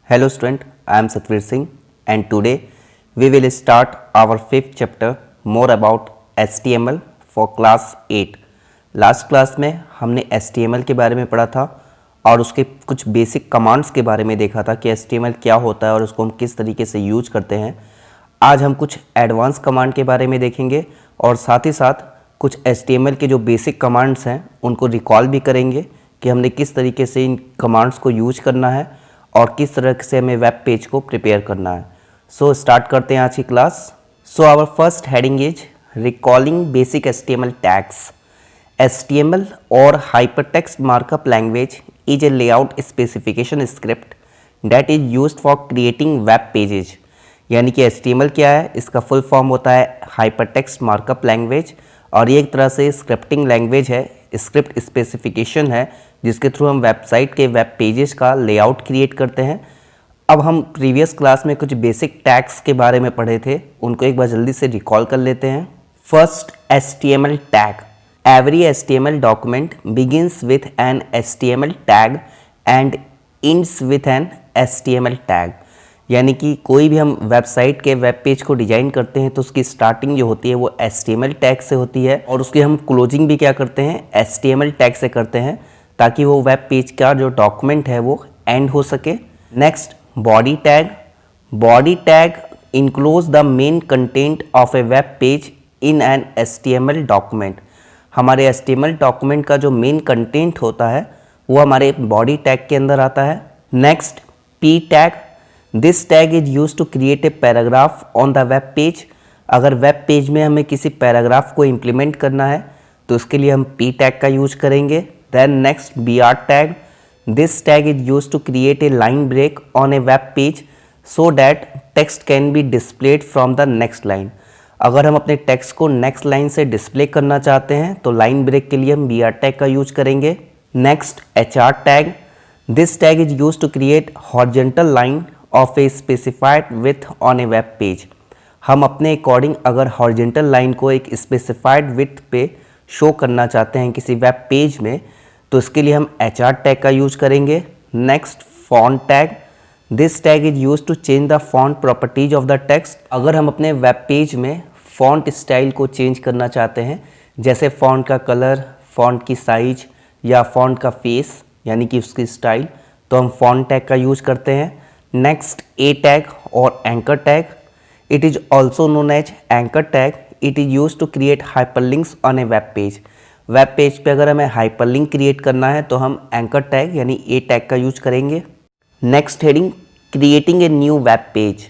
Hello student, I am Satvir Singh and today we will start our fifth chapter more about HTML for class 8. Last class में हमने HTML के बारे में पढ़ा था और उसके कुछ बेसिक कमांड्स के बारे में देखा था कि HTML क्या होता है और उसको हम किस तरीके से यूज करते हैं। आज हम कुछ एडवांस कमांड के बारे में देखेंगे और साथ ही साथ कुछ HTML के जो बेसिक कमांड्स हैं उनको रिकॉल भी करेंगे कि हमने किस तरीके से इन कमांड्स को यूज करना है और किस तरह से हमें वेब पेज को प्रिपेयर करना है। सो स्टार्ट करते हैं आज की class. So our first heading is recalling basic HTML tags. HTML और hypertext markup language is a layout specification script that is used for creating web pages. यानी कि HTML क्या है, इसका फुल फॉर्म होता है हाइपरटेक्स्ट मार्कअप लैंग्वेज और ये एक तरह से स्क्रिप्टिंग लैंग्वेज है, स्क्रिप्ट स्पेसिफिकेशन है जिसके थ्रू हम वेबसाइट के वेब पेजेस का लेआउट क्रिएट करते हैं। अब हम प्रीवियस क्लास में कुछ बेसिक टैग्स के बारे में पढ़े थे, उनको एक बार जल्दी से रिकॉल कर लेते हैं। First, HTML tag. Every HTML document begins with an HTML tag and ends with an HTML tag. यानी कि कोई भी हम वेबसाइट के वेब पेज को डिज़ाइन करते हैं तो उसकी स्टार्टिंग जो होती है वो HTML टैग से होती है और उसकी हम क्लोजिंग भी क्या करते हैं, HTML टैग से करते हैं ताकि वो वेब पेज का जो डॉक्यूमेंट है वो एंड हो सके। Next, body tag. Body tag enclose the main content of A web page in an HTML document. हमारे HTML डॉक्यूमेंट का जो मेन कंटेंट होता है वो हमारे बॉडी टैग के अंदर आता है। Next, P tag. This tag is use to create a paragraph on the web page. अगर वेब पेज में हमें किसी पैराग्राफ को इम्प्लीमेंट करना है तो उसके लिए हम P टैग का यूज करेंगे। Then next, BR tag. This tag is use to create a line break on a web page so that text can be displayed from the next line. अगर हम अपने टेक्स्ट को next line से display करना चाहते हैं तो line break के लिए हम BR टैग का यूज करेंगे। Next, HR tag. This tag is use to create horizontal line of a specified with on a web page. हम अपने अकॉर्डिंग अगर हॉरिजॉन्टल लाइन को एक स्पेसिफाइड विथ पे शो करना चाहते हैं किसी वेब पेज में तो इसके लिए हम HR टैग का यूज करेंगे। Next, font tag. This tag is use to change the font properties of the text. अगर हम अपने वेब पेज में फॉन्ट स्टाइल को चेंज करना चाहते हैं जैसे फॉन्ट का कलर, फॉन्ट की साइज या फॉन्ट का फेस यानी कि उसकी स्टाइल, तो हम फॉन्ट टैग का यूज करते हैं। नेक्स्ट, A टैग और anchor tag. It is also known as anchor tag. It is use to create hyperlinks on a web page. Web page पे अगर हमें हाइपरलिंक क्रिएट करना है तो हम एंकर टैग यानी A टैग का यूज करेंगे। Next heading, creating a new web page.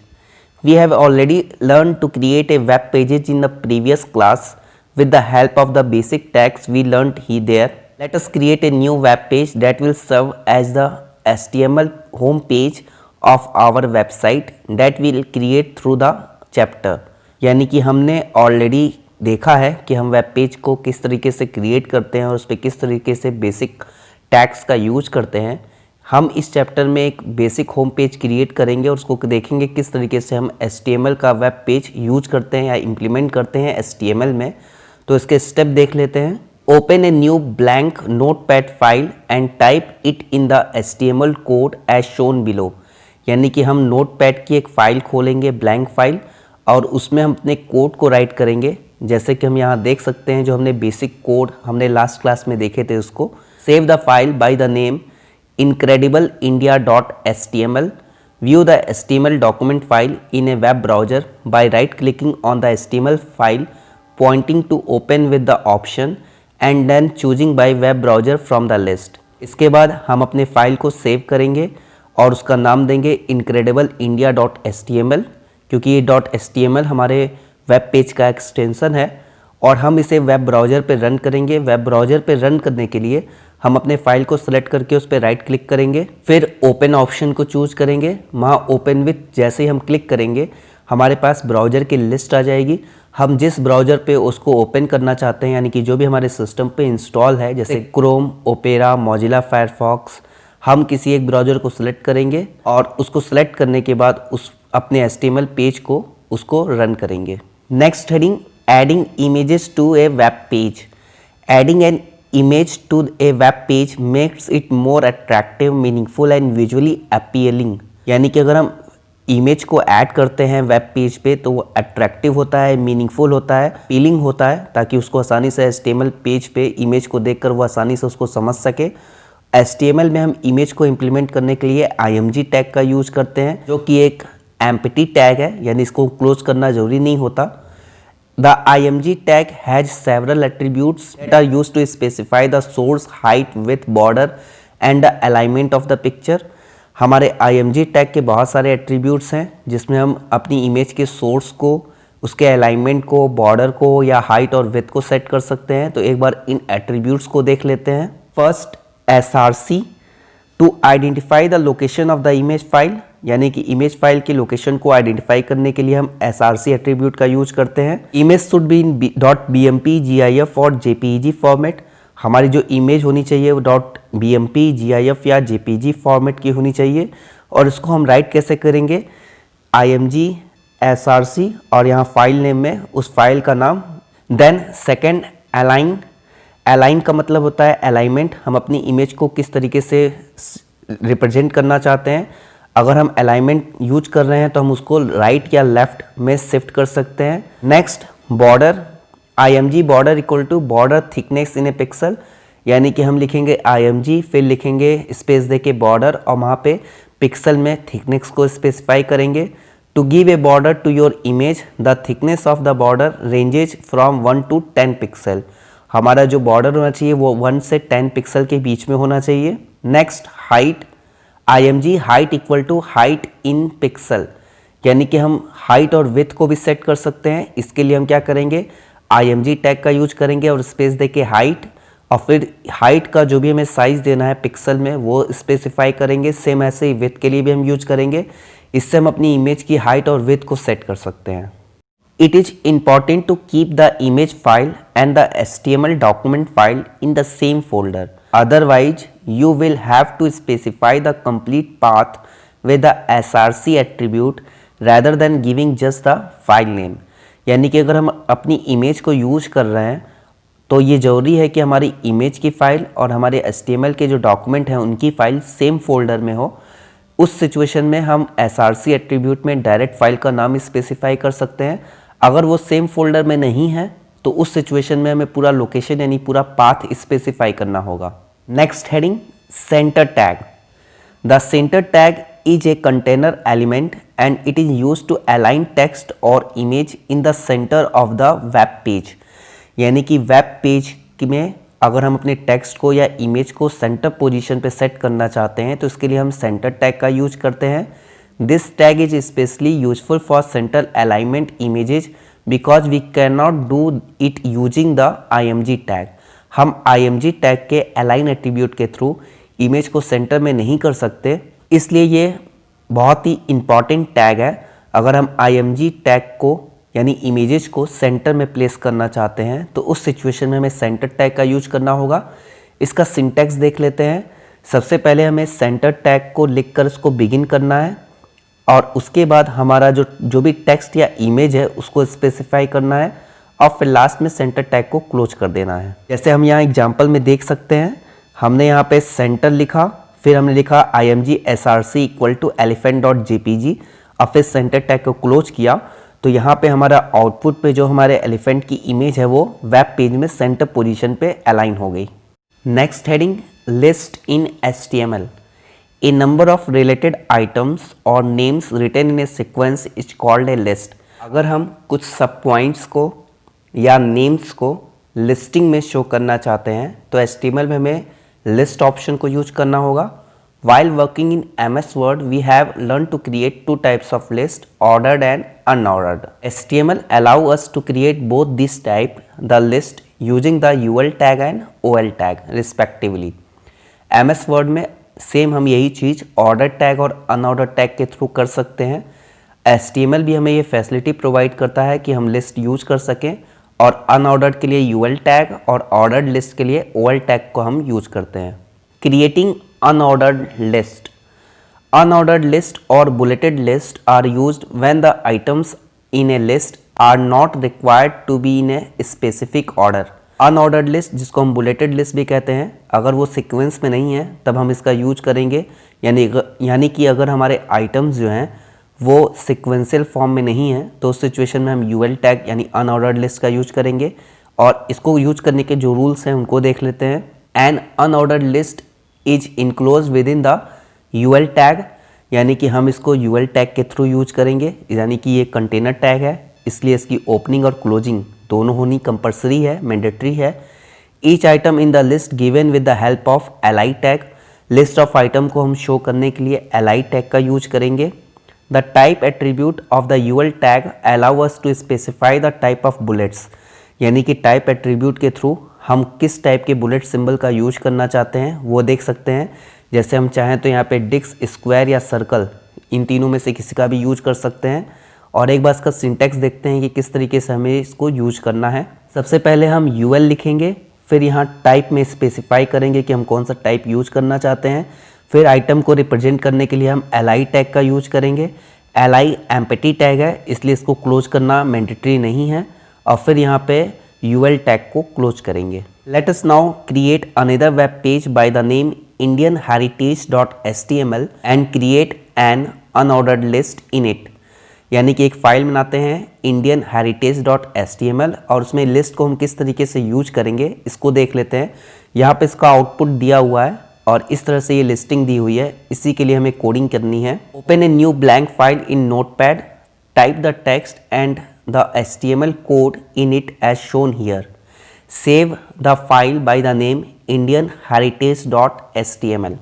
We have already learn to create a web pages in the previous class with the help of the basic tags we learned there. Let us create a new web page that will serve as the HTML home page of our website that we will create through the chapter. यानी कि हमने already देखा है कि हम web page को किस तरीके से क्रिएट करते हैं और उस पर किस तरीके से बेसिक टैग्स का यूज करते हैं। हम इस चैप्टर में एक बेसिक होम पेज क्रिएट करेंगे और उसको देखेंगे किस तरीके से हम HTML का वेब पेज यूज करते हैं या इम्प्लीमेंट करते हैं HTML में। तो इसके स्टेप देख लेते हैं। Open a new blank notepad file and type it in the HTML code as shown below. यानी कि हम नोटपैड की एक फ़ाइल खोलेंगे, ब्लैंक फाइल, और उसमें हम अपने कोड को राइट करेंगे जैसे कि हम यहाँ देख सकते हैं। जो हमने बेसिक कोड हमने लास्ट क्लास में देखे थे उसको। Save the file by the name incredibleindia.html. View the HTML document file in a web browser by right clicking on the HTML file pointing to open with the option and then choosing by web browser from the list. इसके बाद हम अपने file को save करेंगे और उसका नाम देंगे incredibleindia.html क्योंकि ये .html हमारे वेब पेज का एक्सटेंशन है और हम इसे वेब ब्राउज़र पे रन करेंगे। वेब ब्राउज़र पे रन करने के लिए हम अपने फाइल को सिलेक्ट करके उस पर राइट क्लिक करेंगे, फिर ओपन ऑप्शन को चूज करेंगे। वहाँ ओपन विथ जैसे ही हम क्लिक करेंगे हमारे पास ब्राउज़र की लिस्ट आ जाएगी। हम जिस ब्राउज़र पे उसको ओपन करना चाहते हैं यानी कि जो भी हमारे सिस्टम पे इंस्टॉल है जैसे क्रोम, ओपेरा, मोजिला फायरफॉक्स, हम किसी एक ब्राउज़र को सिलेक्ट करेंगे और उसको सिलेक्ट करने के बाद उस अपने HTML पेज को उसको रन करेंगे। Next heading, adding images to a web page. Adding an image to a web page makes it more attractive, meaningful and visually appealing. यानी कि अगर हम इमेज को ऐड करते हैं वेब पेज पे तो वो अट्रैक्टिव होता है, मीनिंगफुल होता है, अपीलिंग होता है, ताकि उसको आसानी से HTML पेज पे इमेज को देखकर वो आसानी से उसको समझ सके। HTML में हम इमेज को इम्प्लीमेंट करने के लिए IMG टैग का यूज करते हैं, जो कि एक एम्प्टी टैग है, यानी इसको क्लोज करना जरूरी नहीं होता। The IMG tag has several attributes that are used to specify the source, height, width, border and the alignment of the picture. हमारे IMG टैग के बहुत सारे एट्रीब्यूट्स हैं जिसमें हम अपनी इमेज के सोर्स को, उसके अलाइनमेंट को, बॉर्डर को या हाइट और विड्थ को सेट कर सकते हैं। तो एक बार इन एट्रीब्यूट्स को देख लेते हैं। First, SRC to identify the location of the image file, यानी कि इमेज फाइल की लोकेशन को आइडेंटिफाई करने के लिए हम SRC एट्रीब्यूट का यूज करते हैं। Image should be in .bmp, GIF और JPEG फॉर्मेट। हमारी जो इमेज होनी चाहिए वो .bmp, GIF या JPG फॉर्मेट की होनी चाहिए। और इसको हम राइट कैसे करेंगे? IMG SRC और यहाँ फाइल नेम में उस फाइल का नाम। Then second, align. अलाइन का मतलब होता है अलाइनमेंट, हम अपनी इमेज को किस तरीके से रिप्रेजेंट करना चाहते हैं। अगर हम अलाइनमेंट यूज कर रहे हैं तो हम उसको राइट या लेफ्ट में शिफ्ट कर सकते हैं। Next, border. IMG border equal to border thickness in a pixel, यानी कि हम लिखेंगे IMG, फिर लिखेंगे स्पेस देके बॉर्डर और वहाँ पे पिक्सल में थिकनेस को स्पेसिफाई करेंगे। To give a border to your image, the thickness of the border ranges from 1 to 10 pixel. हमारा जो बॉर्डर होना चाहिए वो 1 से 10 पिक्सल के बीच में होना चाहिए। Next, height. IMG height equal to height in pixel, यानी कि हम हाइट और विड्थ को भी सेट कर सकते हैं। इसके लिए हम क्या करेंगे? IMG टैग का यूज करेंगे और स्पेस देके हाइट, और फिर हाइट का जो भी हमें साइज देना है पिक्सल में वो स्पेसिफाई करेंगे। सेम ऐसे ही विड्थ के लिए भी हम यूज करेंगे। इससे हम अपनी इमेज की हाइट और विड्थ को सेट कर सकते हैं। It is important to keep the image file and the HTML document file in the same folder. Otherwise, you will have to specify the complete path with the SRC attribute rather than giving just the file name. यानी कि अगर हम अपनी image को use कर रहे हैं तो ये ज़रूरी है कि हमारी इमेज की फ़ाइल और हमारे HTML के जो डॉक्यूमेंट हैं उनकी फ़ाइल सेम फोल्डर में हो। उस सिचुएशन में हम SRC एट्रीब्यूट में डायरेक्ट फाइल का नाम स्पेसिफाई कर सकते हैं। अगर वो सेम फोल्डर में नहीं है तो उस सिचुएशन में हमें पूरा लोकेशन यानी पूरा पाथ स्पेसिफाई करना होगा। Next heading, centre tag. The centre tag is a container element and it is used to align text or image in the center of the web page. यानी कि web page में अगर हम अपने text को या इमेज को centre position पे सेट करना चाहते हैं तो इसके लिए हम सेंटर टैग का यूज करते हैं। This tag is specially useful for centre alignment images because we can not do it using the IMG tag. हम IMG टैग के अलाइन एट्रीब्यूट के थ्रू इमेज को सेंटर में नहीं कर सकते, इसलिए ये बहुत ही इम्पॉर्टेंट टैग है। अगर हम IMG टैग को यानी इमेजेस को सेंटर में प्लेस करना चाहते हैं तो उस सिचुएशन में हमें सेंटर टैग का यूज करना होगा। इसका सिंटैक्स देख लेते हैं। सबसे पहले हमें सेंटर टैग को लिखकर उसको बिगिन करना है और उसके बाद हमारा जो भी टेक्स्ट या इमेज है उसको स्पेसिफाई करना है और फिर लास्ट में सेंटर टैग को क्लोज कर देना है। जैसे हम यहाँ एग्जाम्पल में देख सकते हैं, हमने यहाँ पे सेंटर लिखा, फिर हमने लिखा IMG SRC equal to elephant.jpg और फिर सेंटर टैग को क्लोज किया। तो यहाँ पे हमारा आउटपुट पे जो हमारे एलिफेंट की इमेज है वो वेब पेज में सेंटर पोजीशन पे अलाइन हो गई। Next heading, list in HTML। A number of related items or names written in a sequence is called a list. अगर हम कुछ सब पॉइंट्स को या नेम्स को लिस्टिंग में शो करना चाहते हैं तो HTML में हमें लिस्ट ऑप्शन को यूज करना होगा। While working in MS Word, we have learned to create two types of list, ordered and unordered. HTML allow us to create both these type, the list using the UL tag and OL tag respectively. MS Word में same हम यही चीज़ order tag और unordered tag के through कर सकते हैं। HTML भी हमें ये फैसिलिटी प्रोवाइड करता है कि हम लिस्ट यूज कर सकें और अनऑर्डर्ड के लिए UL टैग और ऑर्डर्ड लिस्ट के लिए OL टैग को हम यूज करते हैं। Creating unordered list. Unordered list or bulleted list are used when the items in a list are not required to be in a specific order. Unordered list जिसको हम bulleted list भी कहते हैं, अगर वो सीक्वेंस में नहीं है तब हम इसका यूज करेंगे यानी कि अगर हमारे आइटम्स जो हैं वो सिक्वेंशियल फॉर्म में नहीं है तो उस सिचुएशन में हम यूएल टैग यानी अनऑर्डर्ड लिस्ट का यूज करेंगे। और इसको यूज करने के जो रूल्स हैं उनको देख लेते हैं। An unordered list is enclose with in the UL tag, यानी कि हम इसको यूएल टैग के थ्रू यूज करेंगे, यानी कि ये कंटेनर टैग है इसलिए इसकी ओपनिंग और क्लोजिंग दोनों होनी कंपलसरी है, मैंडेटरी है। Each item in the list given with the help of LI tag, list of item को हम शो करने के लिए एलाई टैग का यूज करेंगे। The type attribute of the UL tag allow us to specify the type of bullets, यानी कि type attribute के थ्रू हम किस टाइप के बुलेट सिंबल का यूज करना चाहते हैं वो देख सकते हैं। जैसे हम चाहें तो यहाँ पे डिस्क, स्क्वायर या सर्कल, इन तीनों में से किसी का भी यूज कर सकते हैं। और एक बार इसका सिंटैक्स देखते हैं कि किस तरीके से हमें इसको यूज करना है। सबसे पहले हम यूएल लिखेंगे, फिर यहाँ टाइप में स्पेसिफाई करेंगे कि हम कौन सा टाइप यूज करना चाहते हैं। फिर आइटम को रिप्रेजेंट करने के लिए हम एलाई टैग का यूज करेंगे। एलाई एम्प्टी टैग है इसलिए इसको क्लोज करना मैंडेटरी नहीं है। और फिर यहाँ पे यूएल टैग को क्लोज करेंगे। Let us now create another web page by the name indianheritage.html and create an unordered list in it, यानी कि एक फाइल बनाते हैं indianheritage.html और उसमें लिस्ट को हम किस तरीके से यूज करेंगे इसको देख लेते हैं। यहाँ पे इसका आउटपुट दिया हुआ है और इस तरह से ये लिस्टिंग दी हुई है, इसी के लिए हमें कोडिंग करनी है। Open a new blank file in notepad, type the text and the HTML code in it as shown here. Save the file by the name indianheritage.html,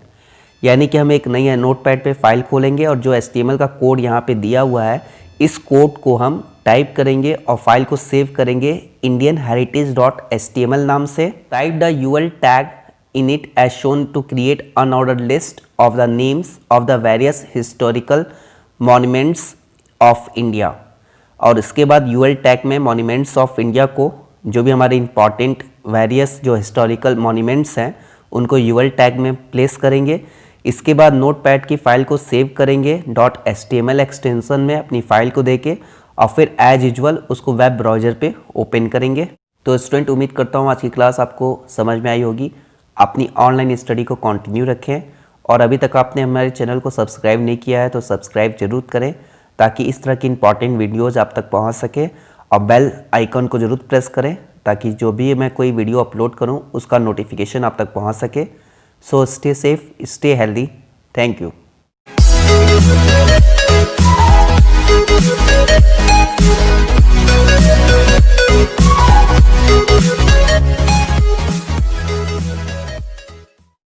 यानी कि हम एक नई नोटपैड पे फाइल खोलेंगे और जो HTML का कोड यहाँ पे दिया हुआ है इस कोड को हम टाइप करेंगे और फाइल को सेव करेंगे indianheritage.html नाम से। Type the UL tag in it as shown to create unordered list of the names of the various historical monuments of India। और इसके बाद यूएल टैग में मॉन्यूमेंट्स ऑफ इंडिया को, जो भी हमारे इंपॉर्टेंट वेरियस जो हिस्टोरिकल मॉन्यूमेंट्स हैं उनको यूएल टैग में प्लेस करेंगे। इसके बाद नोटपैड की फ़ाइल को सेव करेंगे .html एक्सटेंशन में अपनी फ़ाइल को देके और फिर एज यूजुअल उसको वेब ब्राउज़र पे ओपन करेंगे। तो स्टूडेंट, उम्मीद करता हूँ आज की क्लास आपको समझ में आई होगी। अपनी ऑनलाइन स्टडी को कंटिन्यू रखें और अभी तक आपने हमारे चैनल को सब्सक्राइब नहीं किया है तो सब्सक्राइब जरूर करें ताकि इस तरह की इंपॉर्टेंट वीडियोज़ आप तक पहुंच सके। और बेल आइकन को ज़रूर प्रेस करें ताकि जो भी मैं कोई वीडियो अपलोड करूं उसका नोटिफिकेशन आप तक पहुंच सके। So stay safe, stay healthy. Thank you.